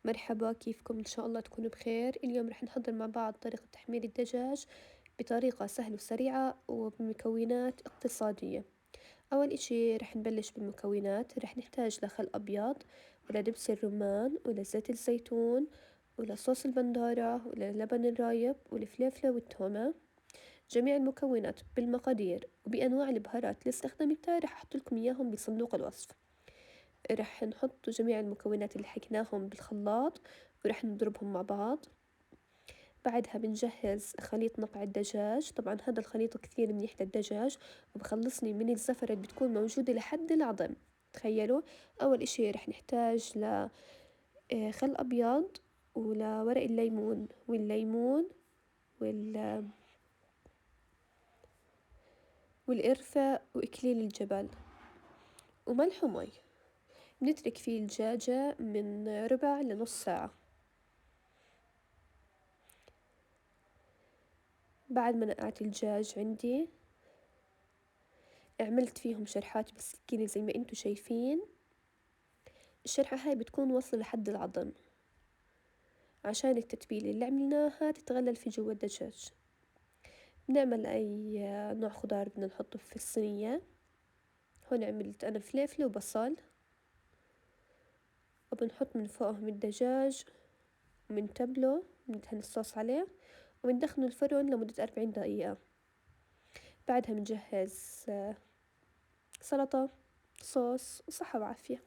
مرحبا، كيفكم؟ إن شاء الله تكونوا بخير. اليوم رح نحضر مع بعض طريقة تحمير الدجاج بطريقة سهلة وسريعة وبمكونات اقتصادية. أول إشي رح نبلش بالمكونات. رح نحتاج لخل أبيض، ولا دبس الرمان، ولا زيت الزيتون، ولا صوص البندورة، ولا لبن الرايب، والفلفلة والتومة. جميع المكونات بالمقادير وبأنواع البهارات اللي استخدمتها رح أحط لكم إياهم بصندوق الوصف. رح نحط جميع المكونات اللي حكيناهم بالخلاط ورح نضربهم مع بعض. بعدها بنجهز خليط نقع الدجاج. طبعا هذا الخليط كثير منيح للدجاج وبخلصني من الزفرة اللي بتكون موجودة لحد العظم. تخيلوا. أول إشي رح نحتاج خل أبيض، ورق الليمون وال... والقرفة وإكليل الجبل وملح ومي. بنترك فيه الدجاجة من ربع لنص ساعة. بعد ما نقعت الدجاج عندي عملت فيهم شرحات بالسكينة زي ما انتو شايفين. الشرحة هاي بتكون واصلة لحد العظم عشان التتبيلة اللي عملناها تتغلل في جوا الدجاج. بنعمل أي نوع خضار بدنا نحطه في الصينية. هون عملت أنا فلفل وبصل، وبنحط من فوقهم الدجاج ومنتبله، بندهن الصوص عليه وبندخله الفرن لمدة 40 دقيقة. بعدها بنجهز سلطة، صوص، وصحة وعافية.